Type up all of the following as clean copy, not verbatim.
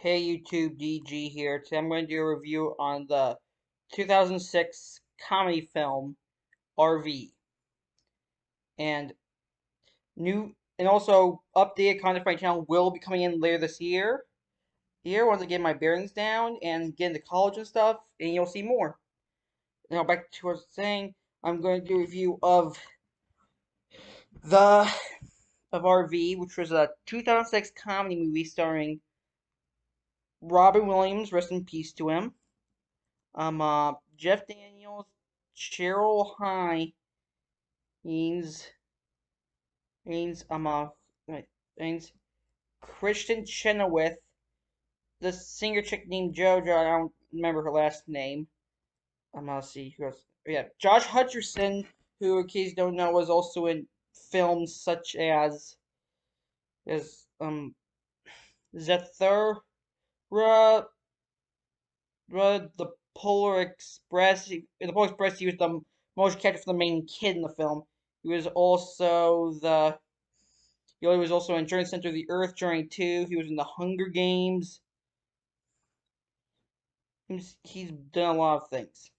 Hey YouTube, DG here. Today I'm going to do a review on the 2006 comedy film RV and also updated content for my channel will be coming in later this year. Once I get my bearings down and get into college and stuff, and you'll see more. Now back to what I was saying, I'm going to do a review of the RV, which was a 2006 comedy movie starring Robin Williams, rest in peace to him. Jeff Daniels, Cheryl Hines, Haynes, Haynes, Christian Chenoweth, the singer chick named JoJo. I don't remember her last name. Let's see who else. Yeah, Josh Hutcherson, who, in case you don't know, was also in films such as Zethura, the Polar Express. In the Polar Express, he was the motion capture for the main kid in the film. He was also he was also in Journey Center of the Earth, Journey 2. He was in the Hunger Games. He's done a lot of things.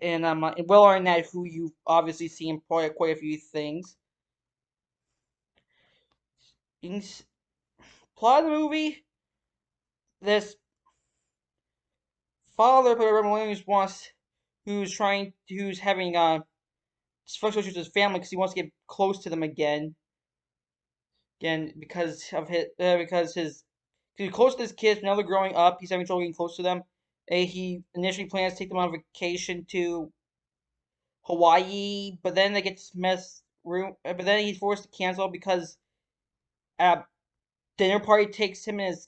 And Will Arnett, who you've obviously seen quite a few things. Plot of the movie: this father, Robin Williams, who's having dysfunctional issues with his family because he wants to get close to them again because he's close to his kids. Now they're growing up. He's having trouble getting close to them. He initially plans to take them on vacation to Hawaii, but then they get messed. But then he's forced to cancel because a dinner party takes him and his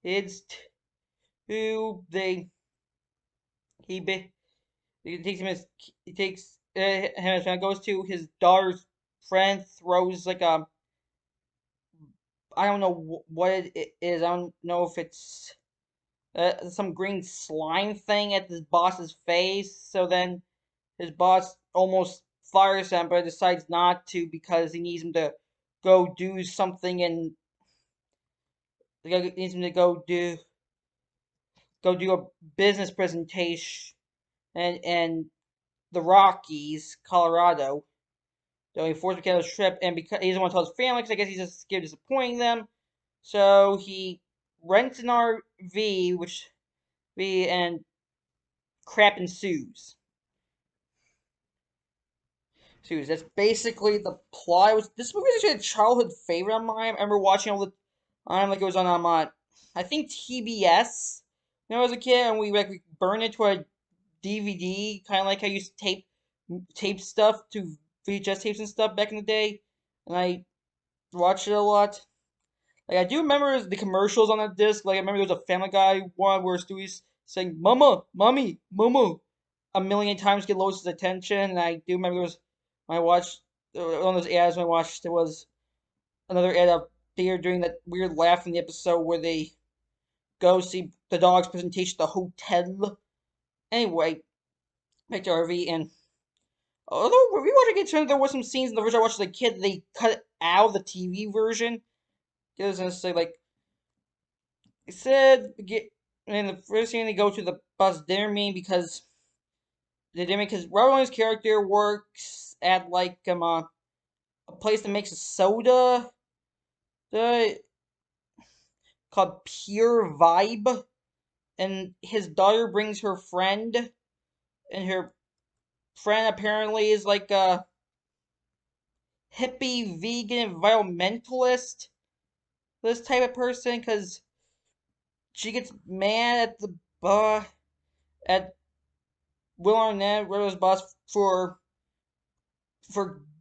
kids to he he takes him as he takes him as friend goes to his daughter's friend, throws like a I don't know what it is. I don't know if it's some green slime thing at his boss's face. So then his boss almost fires him, but decides not to because he needs him to go do something and needs him to go do a business presentation and the Rockies, Colorado. So he forced him to cancel his trip, and because he doesn't want to tell his family, because I guess he's just scared of disappointing them, so he rents an RV, and crap ensues. That's basically the plot. This movie is actually a childhood favorite of mine. I remember watching all the time, like it was on I think TBS when I was a kid, and we burned it to a DVD, kind of like I used to tape stuff to VHS tapes and stuff back in the day, and I watched it a lot. Like I do remember the commercials on that disc. Like I remember there was a Family Guy one where Stewie's saying "Mama, Mommy, Mama" a million times to get Lois's attention. And I do remember there was when I watched one of those ads when I watched there was another ad up there during that weird laugh in the episode where they go see the dog's presentation at the hotel. Anyway, back to RV, and although when we watched it, there were some scenes in the version I watched as a kid they cut out of the TV version. It doesn't say like it said get and the first thing they go to the bus dinner meeting because Robin Williams' character works at like a place that makes a soda the called Pure Vibe, and his daughter brings her friend, and her friend apparently is like a hippie vegan environmentalist, this type of person, because she gets mad at the at Will Arnett, Will's boss, for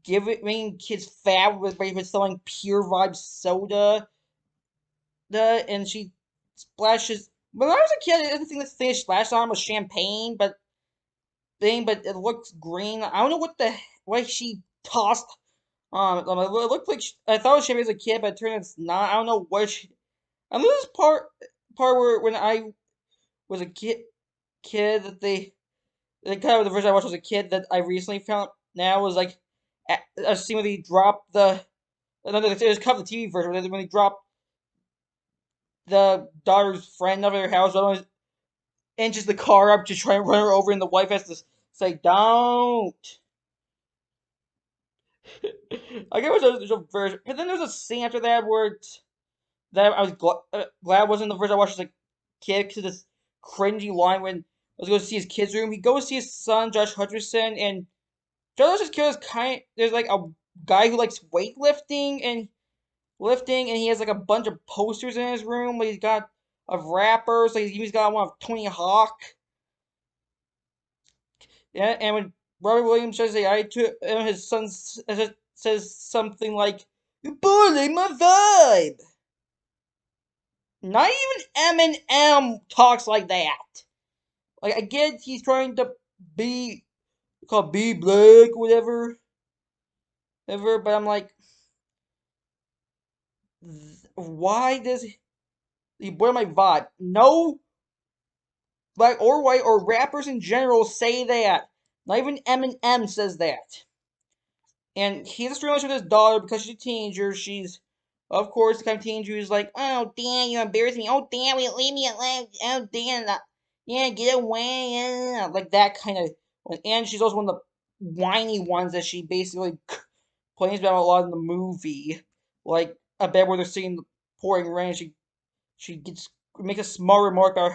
giving kids fat with by selling Pure Vibe soda. And she splashes. When I was a kid, I didn't think this thing she splashed on was champagne, but it looks green. I don't know what she tossed. It looked like I thought it was champagne as a kid, but it turned out it's not. I don't know what she. And this is part where when I was a kid that the kind of the version I watched as a kid that I recently found now was like a scene where they drop no, it was cut the TV version when they dropped the daughter's friend over their house, inches the car up to try and run her over, and the wife has to say, "Don't." I guess there's a version, but then there's a scene after that where that I was glad wasn't the version I watched as a kid because this cringy line when I was going to see his kid's room. He goes to see his son, Josh Hutcherson, and Josh Hutcherson's kid is there's like a guy who likes weightlifting and lifting, and he has like a bunch of posters in his room. Like he's got of rappers. Like he's got one of Tony Hawk. Yeah, and when Robert Williams says I to his son says something like, "You bully my vibe." Not even Eminem talks like that. Like I get he's trying to be called be black, whatever. But I'm like, why does he bully my vibe? No black or white or rappers in general say that. Not even Eminem says that. And he has a relationship with his daughter because she's a teenager. She's, of course, the kind of teenager who's like, "Oh, damn, you embarrass me. Oh, damn, you leave me alone. Oh, damn, yeah, get away." Yeah. Like that kind of. And she's also one of the whiny ones that she basically complains about a lot in the movie. Like a bed where they're seeing the pouring rain. She gets makes a small remark about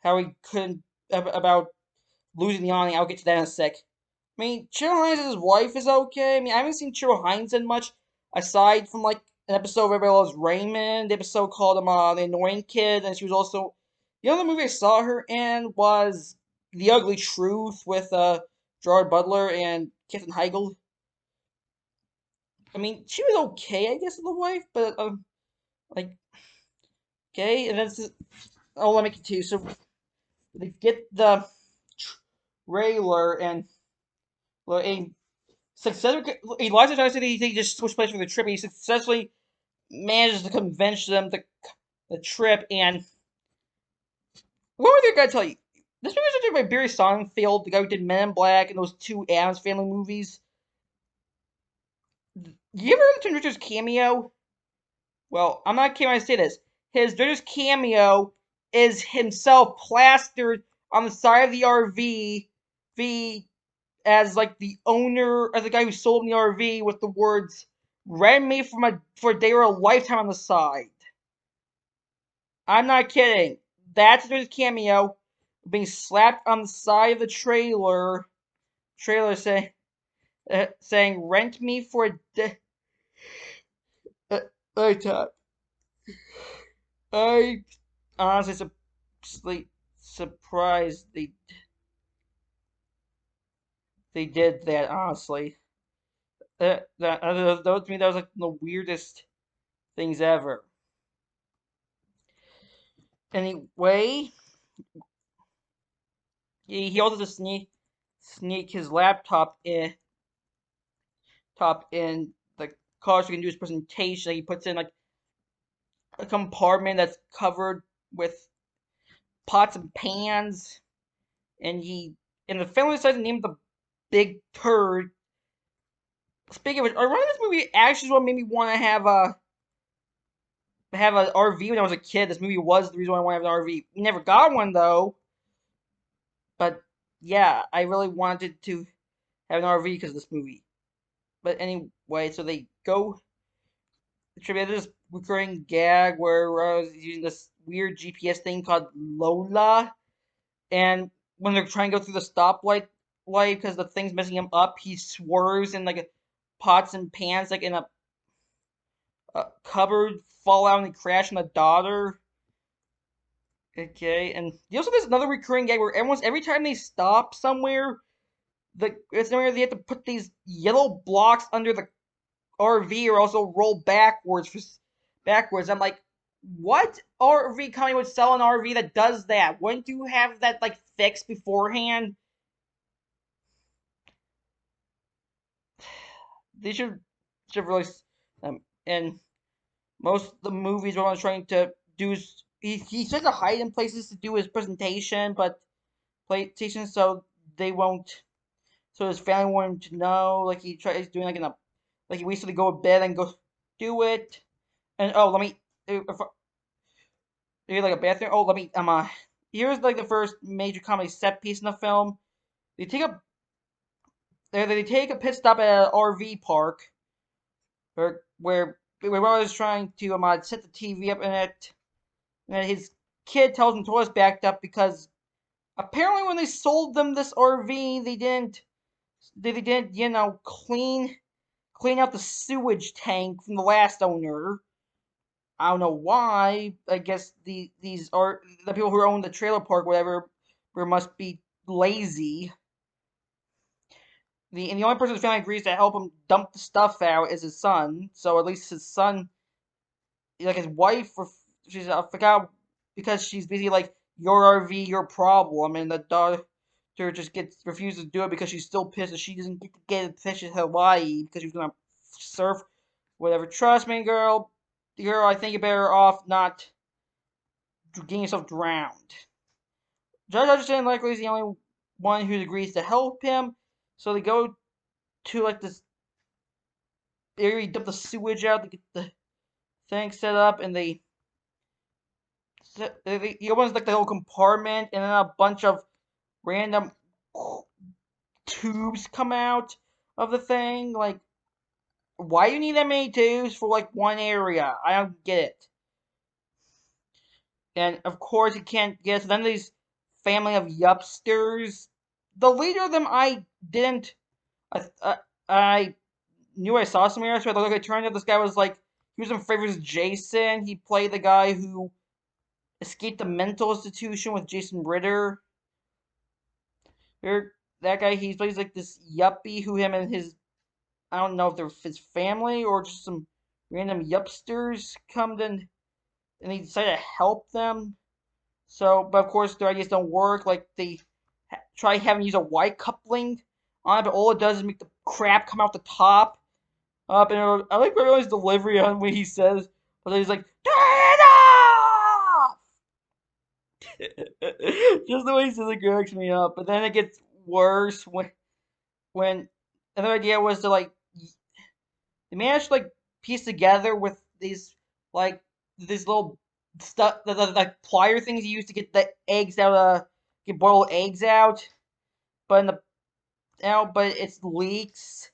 how he couldn't about losing the awning. I'll get to that in a sec. I mean, Cheryl Hines as his wife is okay. I mean, I haven't seen Cheryl Hines in much aside from like an episode of Everybody Loves Raymond, the episode called The Annoying Kid, and she was also the other movie I saw her in was The Ugly Truth with Gerard Butler and Katherine Heigl. I mean, she was okay, I guess, as the wife, but like okay, and that's oh, let me continue. So they get the trailer and well, a successfully Elijah Johnson he just switched places for the trip. He successfully manages to convince them to the trip. And what was I gonna tell you? This movie was directed by Barry Sonnenfeld, the guy who did Men in Black and those two Addams Family movies. You ever heard of Tim Richards' cameo? Well, I'm not kidding when I say this. His director's cameo is himself plastered on the side of the RV as like the owner, as the guy who sold him the RV with the words "Rent me for a day or a lifetime" on the side. I'm not kidding. That's his cameo being slapped on the side of the trailer. Trailer saying "Rent me for a day." Lifetime. I honestly surprised they did that. Honestly, that to me that was like the weirdest things ever. Anyway, he also just sneak his laptop in the car so he can do his presentation. He puts in like a compartment that's covered with pots and pans, and the family decides to name the big turd. Speaking of which, I remember this movie actually is what made me want to have an RV when I was a kid. This movie was the reason why I wanted to have an RV. We never got one though, but yeah, I really wanted to have an RV because of this movie. But anyway, so they go. There's this recurring gag where I was using this weird GPS thing called Lola, and when they're trying to go through the stoplight light because the thing's messing him up, he swerves and like pots and pans like in a cupboard fall out and they crash on the daughter. Okay, and also there's another recurring gag where every time they stop somewhere, it's somewhere they have to put these yellow blocks under the RV or also roll backwards. I'm like, what RV company would sell an RV that does that? Wouldn't you have that like fixed beforehand? They should really and most of the movies what I'm trying to do is he's trying to hide in places to do his presentation, but PlayStation so they won't so his family won't know. Like he tries doing like in a like he waits till they go to bed and go. do it. And oh, let me. If you like a bathroom. Oh, let me. Here's like the first major comedy set piece in the film. They take a they take a pit stop at an RV park where Roy is trying to set the TV up in it, and his kid tells him the toilet's backed up because apparently when they sold them this RV, they didn't clean out the sewage tank from the last owner. I don't know why. I guess these are the people who own the trailer park, whatever, must be lazy. And the only person in the family agrees to help him dump the stuff out is his son. So at least his son, like his wife, she's I forgot because she's busy like your RV, your problem, and the daughter just gets refuses to do it because she's still pissed that she doesn't get to get a fish in Hawaii because she was gonna surf, whatever. Trust me, girl, I think you're better off not getting yourself drowned. Judge Hutcherson likely is the only one who agrees to help him, so they go to like this area, dump the sewage out to get the thing set up, and he opens like the whole compartment, and then a bunch of random tubes come out of the thing. Like, why do you need that many tubes for like one area? I don't get it. And of course, you can't get to then these family of yupsters. The leader of them, I didn't. I knew I saw somewhere, so I thought, okay, it turned out this guy was like he was in Favors Jason. He played the guy who escaped the mental institution with Jason Ritter. That guy, he plays like this yuppie who him and his I don't know if they're his family or just some random yupsters come in and they decide to help them. So, but of course their ideas don't work. Like they try having use a Y coupling on it, but all it does is make the crap come out the top up. And I like everyone's delivery on what he says, but he's like, "Turn it off!" Just the way he says it cracks me up. But then it gets worse when another idea was to like they managed to like piece together with like these little stuff the like plier things you use to get the eggs out get boiled eggs out, but in the but it's leaks.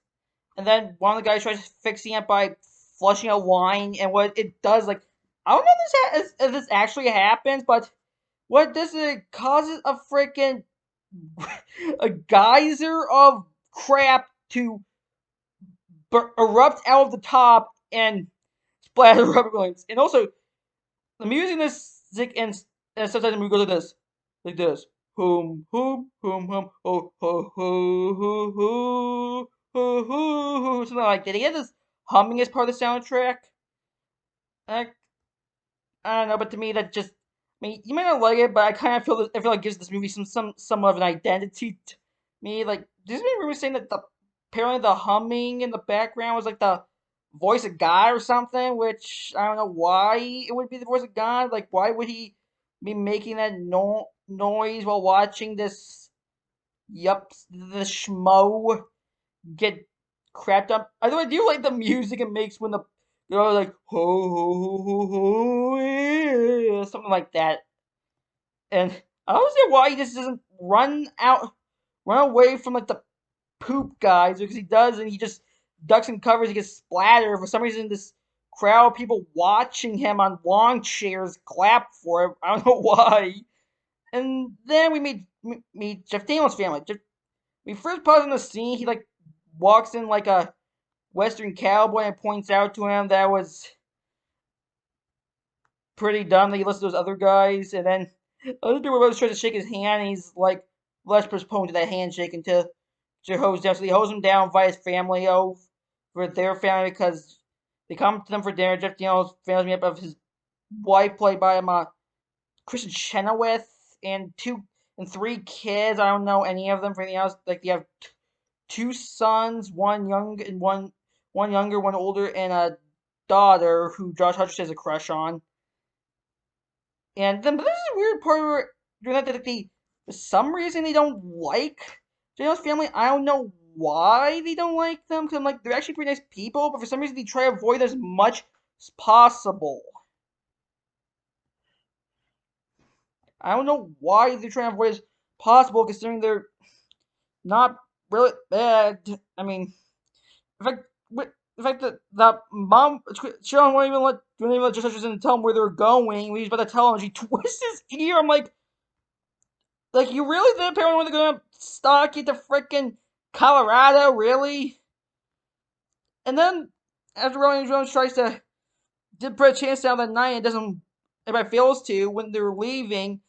And then one of the guys tries fixing it by flushing a line, and what it does, like I don't know if this actually happens, but what does it causes a freaking a geyser of crap to erupt out of the top and splatter rubber bullets. And also, the music in this and sometimes the movie goes like this, hum oh ho ho ho ho ho ho, something like that. They get this humming as part of the soundtrack. I, I don't know, but to me that just, I mean, you might not like it, but I kind of I feel like it gives this movie some of an identity to me. Like, this movie was saying that apparently the humming in the background was like the voice of God or something, which I don't know why it would be the voice of God. Like, why would he be making that noise while watching this? Yup, the schmo get crapped up. I do like the music it makes when the like ho ho ho ho yeah, something like that. And I don't see why he just doesn't run away from like the poop guys because he does, and he just ducks and covers. He gets splattered for some reason. This crowd of people watching him on lawn chairs clap for him. I don't know why. And then we meet Jeff Daniels' family. We first pause on the scene. He like walks in like a Western cowboy and points out to him that was pretty dumb that he listened to those other guys. And then other dude was trying to shake his hand, and he's like less postponed to that handshake until to hose down. So he hose him down via his family over their family because they come to them for dinner. Jeff Daniels family me up of his wife played by Kristen Chenoweth and three kids. I don't know any of them for anything else. Like they have two sons, one younger, one older, and a daughter who Josh Hutcherson has a crush on. And then, but this is a weird part where during that they, for some reason, they don't like Daniel's family. I don't know why they don't like them, because I'm like, they're actually pretty nice people, but for some reason they try to avoid as much as possible. I don't know why they're trying to avoid as possible, considering they're not really bad. I mean, in fact, in fact, the mom, she don't even let Justice tell him where they're going. He's about to tell him, she twists his ear. I'm like, you really think apparently they're gonna stalk you to frickin' Colorado, really? And then after Rolling Jones tries to did put a chance down that night and doesn't, everybody fails to when they're leaving.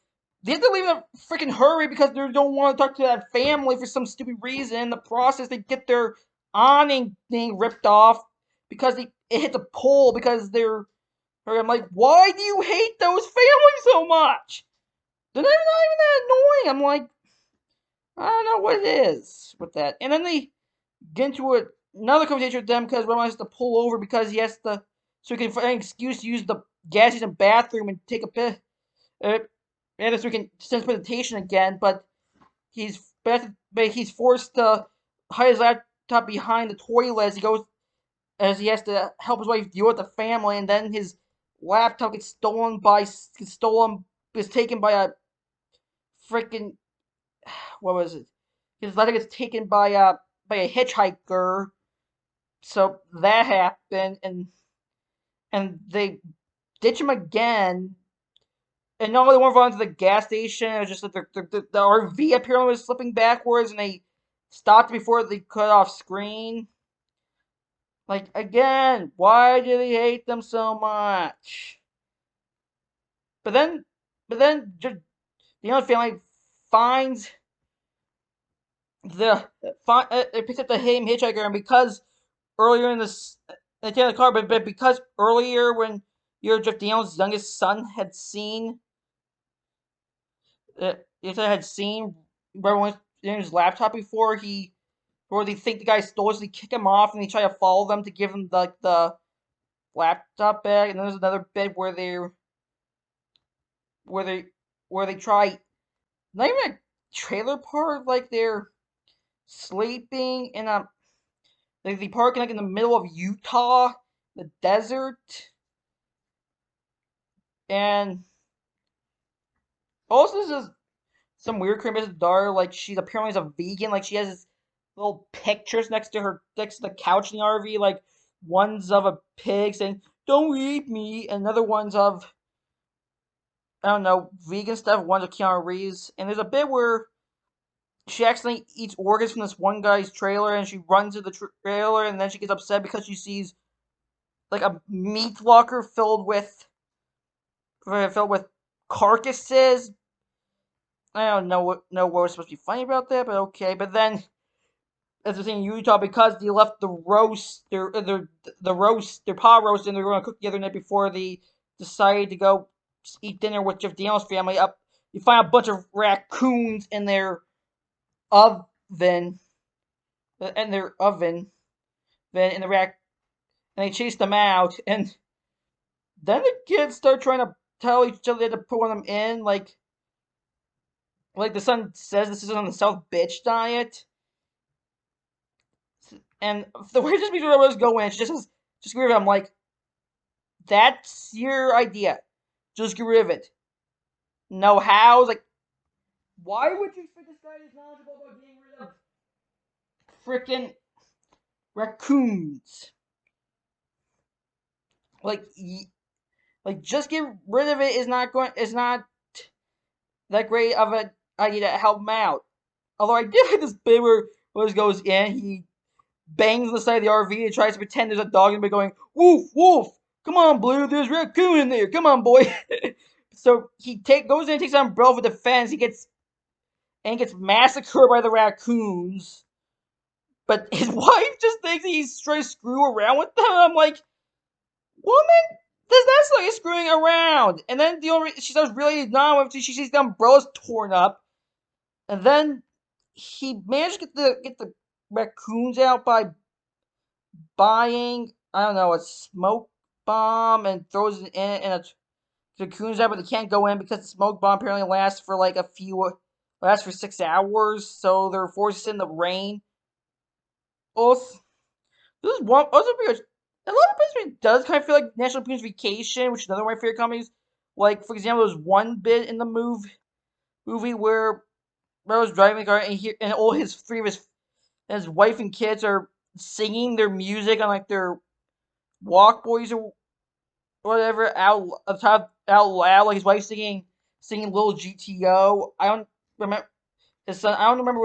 They have to leave in a freaking hurry because they don't want to talk to that family for some stupid reason. In the process, they get their awning thing ripped off because it hit the pole because they're. I'm like, why do you hate those families so much? They're not even that annoying. I'm like, I don't know what it is with that. And then they get into another conversation with them because Roman has to pull over because he has to, so he can find an excuse to use the gas station bathroom and take a piss. And so he can send presentation again, but he's forced to hide his laptop behind the toilet as he goes, as he has to help his wife deal with the family, and then his laptop is taken by a freaking, what was it? His laptop gets taken by a hitchhiker. So that happened, and they ditch him again. And no, they weren't running to the gas station. It was just that the RV apparently was slipping backwards, and they stopped before they cut off screen. Like again, why do they hate them so much? But then, just the other family finds they picks up the him hitchhiker, and because earlier in this, they take the car, but because earlier when Jeff Daniels' youngest son had seen, had seen everyone in his laptop before or they think the guy stole it, so they kick him off and they try to follow them to give him the laptop back. And then there's another bit where they where they try, not even a trailer park, like they're sleeping in a, like they park like in the middle of Utah, the desert, and also this is some weird creepy daughter. Like she's apparently is a vegan. Like she has this little pictures next to the couch in the RV. Like one's of a pig saying "Don't eat me," and another one's of, I don't know, vegan stuff. One's of Keanu Reeves, and there's a bit where she accidentally eats organs from this one guy's trailer, and she runs to the trailer, and then she gets upset because she sees like a meat locker filled with carcasses. I don't know what was supposed to be funny about that, but okay. But then, as we're saying in Utah, because they left the roast, their pot roast, and they're going to cook the other night before they decided to go eat dinner with Jeff Daniels' family. Up, you find a bunch of raccoons in their oven, in their oven, then in the rack, and they chase them out, and then the kids start trying to tell each other to put one of them in, like the son says this is on the South bitch diet. And the way just makes Rose go in, she just get rid of it. I'm like, that's your idea. Just get rid of it. No how? Like, why would you expect this guy is knowledgeable about getting rid of freaking raccoons? Like, just get rid of it is not that great of an idea to help him out. Although I did like this bit where Rose goes in, he bangs on the side of the RV and tries to pretend there's a dog and be going, "Woof, woof! Come on, Blue, there's a raccoon in there. Come on, boy." So he goes in and takes an umbrella for defense. He gets massacred by the raccoons. But his wife just thinks he's trying to screw around with them. I'm like, woman, that's like screwing around. And then the only she starts really not after she sees the umbrella's torn up. And then he managed to get the raccoons out by buying, I don't know, a smoke bomb and throws it in, and the raccoons out, but they can't go in because the smoke bomb apparently lasts for 6 hours, so they're forced in the rain. Also, this is one also because a lot of places does kind of feel like National Lampoon's Vacation, which is another of my favorite comedies. Like for example, there's one bit in the movie where Melo's driving the car and all his three of his wife and kids are singing their music on like their walk boys or whatever out loud, like his wife singing Little GTO. I don't remember his son. I don't remember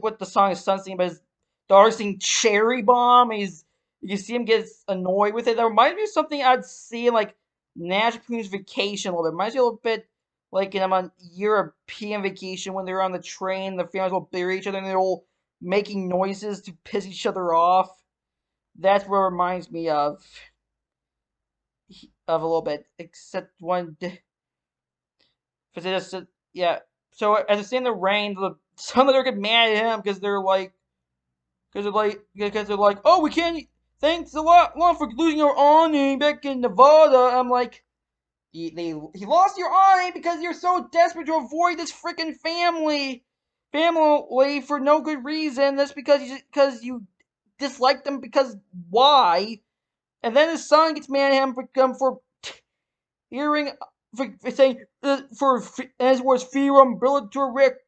what the song his son's singing, but his daughter's singing Cherry Bomb. You see him get annoyed with it. That reminds me of something I'd see in like National Lampoon's Vacation a little bit. Reminds me a little bit like in a European Vacation when they're on the train, the families will bury each other and they're all making noises to piss each other off. That's what it reminds me of a little bit, except one. Because they just yeah. So as it's in the rain, some of them get mad at him because they're like, oh, we can't. Thanks a lot for losing your awning back in Nevada. I'm like, he lost your awning because you're so desperate to avoid this freaking family for no good reason. That's because you dislike them because why? And then his son gets mad at him for hearing for saying for as was fear umbrella to Rick,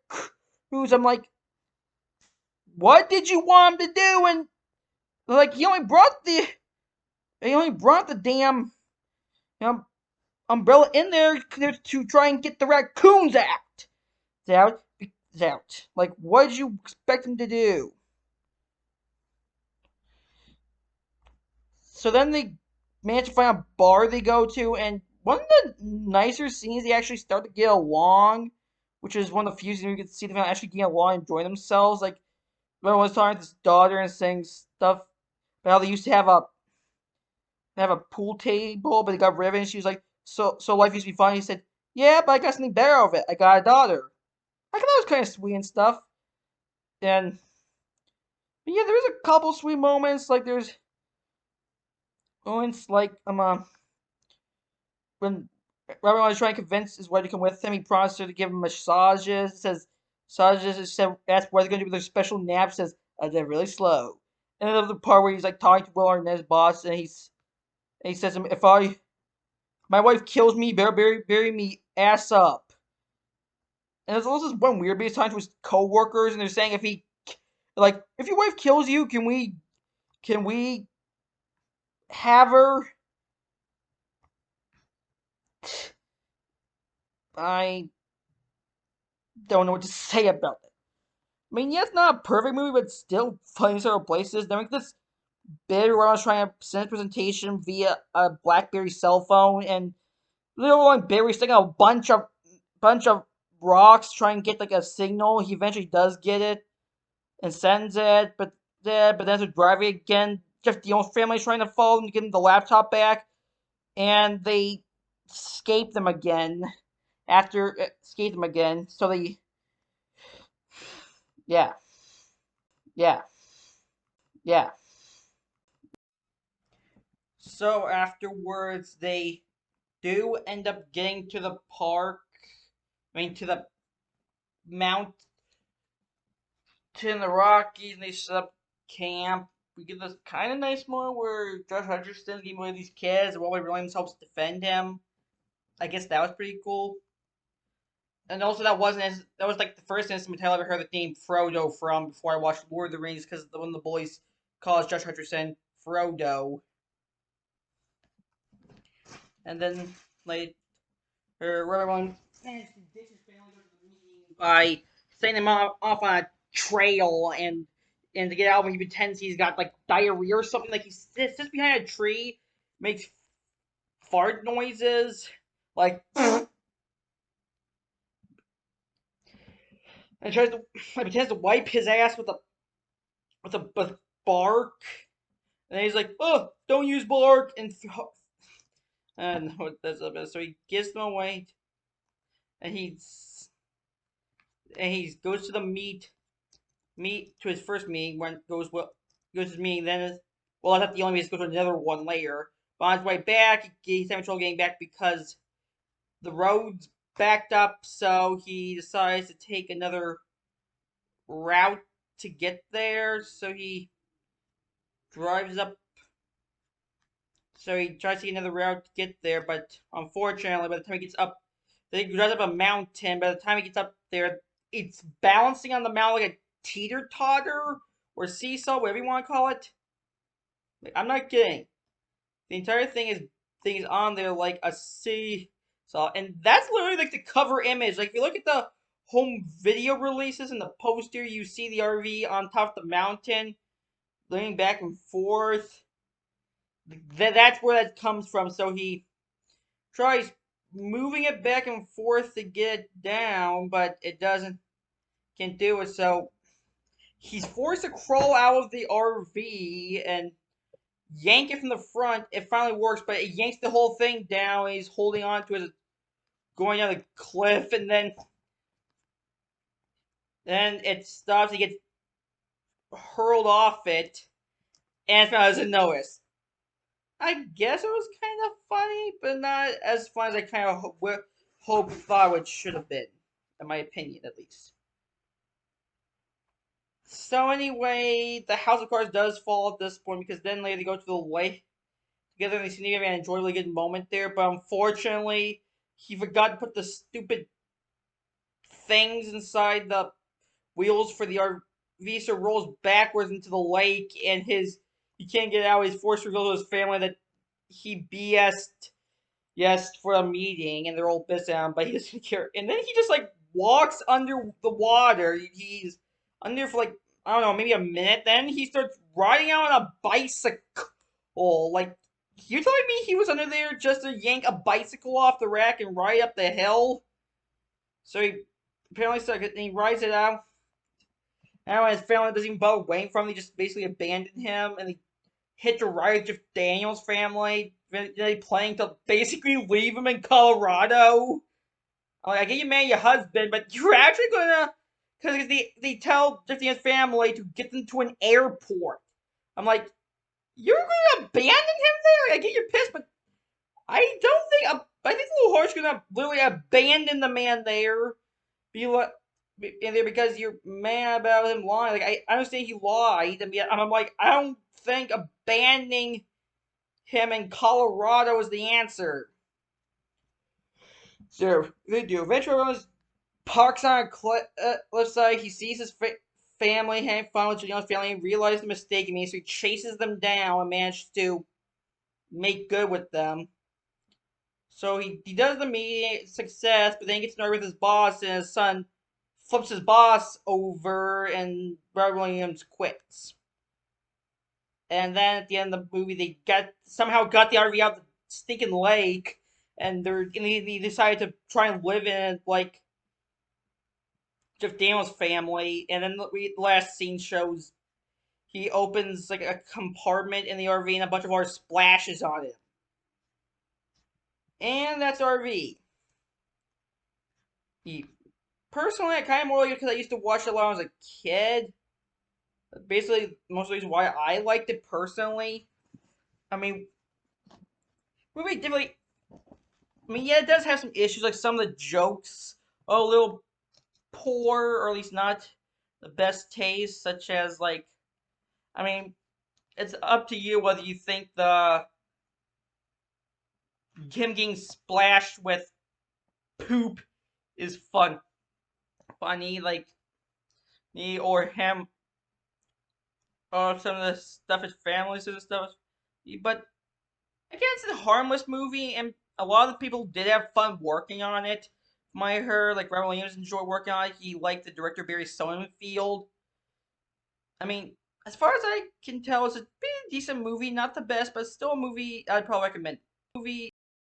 who's I'm like, what did you want him to do? And like he only brought the damn you know, umbrella in there to try and get the raccoons out. Out. Like, what did you expect him to do? So then they manage to find a bar they go to, and one of the nicer scenes they actually start to get along, which is one of the few scenes we get to see them actually getting along and enjoy themselves. Like, everyone was talking to his daughter and saying stuff about how they used to have a pool table, but they got rid of it. And she was like, "So life used to be fun." He said, "Yeah, but I got something better of it. I got a daughter." I thought that was kind of sweet and stuff. And yeah, there's a couple sweet moments. Like there's moments like when Robert was trying to convince his wife to come with him, he promised her to give him massages. It says massages. It said asked why they're going to do their special naps. Says they're really slow. And then the part where he's like talking to Will Arnett's boss, and he says, "If my wife kills me, bury me ass up." And there's also this one weird bit he's talking to his coworkers, and they're saying if your wife kills you, can we have her? I don't know what to say about it. I mean, yeah, it's not a perfect movie, but it's still funny in several places. Then like this bit where I was trying to send a presentation via a BlackBerry cell phone, and little one Barry sticking a bunch of rocks trying to get like a signal. He eventually does get it and sends it, but then they're driving again. Jeff Dion's family is trying to follow them to get him the laptop back, and they escape them again. After escape them again, so yeah, yeah, yeah. So afterwards, they do end up getting to the park. I mean, to the mountain in the Rockies, and they set up camp. We get this kind of nice moment where Josh Hutcherson's getting away with these kids, and Robert Williams helps defend him. I guess that was pretty cool. And also, that was like the first instance I ever heard the name Frodo from before I watched Lord of the Rings, because one of the boys calls Josh Hutcherson Frodo. And then like everyone manages to ditch his family to the meeting by sending him off on a trail, and to get out of it, he pretends he's got like diarrhea or something. Like he sits behind a tree, makes fart noises, like and tries to pretends to wipe his ass with bark. And he's like, "Oh, don't use bark," and so he gives them away, and he goes to the meet to his first meeting when goes to his meeting. Well, that's not the only meeting. He goes to another one later. But on his way back, he's having trouble getting back because the road's backed up. So he decides to take another route to get there. So he drives up. So he tries to get another route to get there, but unfortunately, by the time he gets up, then he drives up a mountain. By the time he gets up there, it's balancing on the mountain like a teeter totter or seesaw, whatever you want to call it. I'm not kidding. The entire thing is on there like a seesaw, and that's literally like the cover image. Like if you look at the home video releases and the poster, you see the RV on top of the mountain, leaning back and forth. That's where that comes from. So he tries moving it back and forth to get it down, but it doesn't can do it. So he's forced to crawl out of the RV and yank it from the front. It finally works, but it yanks the whole thing down. He's holding on to it, going down the cliff, and then it stops. He gets hurled off it, and it doesn't notice. I guess it was kind of funny, but not as fun as I kind of thought it should have been, in my opinion, at least. So anyway, the House of Cards does fall at this point because then later they go to the lake together and they seem to have an enjoyably good moment there. But unfortunately, he forgot to put the stupid things inside the wheels for the RV, so rolls backwards into the lake, and he can't get out. He's forced to reveal to his family that he BS'd yes for a meeting, and they're all pissed at him, but he doesn't care. And then he just like walks under the water. He's under for like I don't know, maybe a minute. Then he starts riding out on a bicycle. Like you're telling me he was under there just to yank a bicycle off the rack and ride up the hill? So he apparently stuck it, and he rides it out. Now his family doesn't even bother waiting for him. They just basically abandon him, and they hit the ride with Daniel's family. They planning to basically leave him in Colorado. I'm like, I get you married your husband, but you're actually gonna, because they tell Daniel's family to get them to an airport. I'm like, you're gonna abandon him there? I get you're pissed, but I don't think I think Little Hart's gonna literally abandon the man there. Be like, in there because you're mad about him lying. Like I understand he lied, and I'm like, I don't think abandoning him in Colorado is the answer. So they do. Eventually, runs parks on a cliffside. He sees his family having fun with Giuliano's family and realizes the mistake he made, so he chases them down and manages to make good with them. So he does the meeting success, but then he gets nervous with his boss, and his son flips his boss over, and Robert Williams quits. And then at the end of the movie, they somehow got the RV out of the stinking lake, and they decided to try and live in it like Jeff Daniels' family. And then the last scene shows he opens like a compartment in the RV, and a bunch of water splashes on it. And that's RV. He, personally, I kind of more like it because I used to watch it a lot when I was a kid. Basically, most of the reason why I liked it personally. I mean, movie definitely. I mean, yeah, it does have some issues. Like some of the jokes are a little poor, or at least not the best taste. Such as like, I mean, it's up to you whether you think the him getting splashed with poop is funny, like me or him, or some of the stuff his family says and stuff. But again, it's a harmless movie, and a lot of the people did have fun working on it. My heard like Robert Williams enjoyed working on it. He liked the director Barry Sonnenfeld. I mean, as far as I can tell, it's a pretty decent movie. Not the best, but still a movie I'd probably recommend. Movie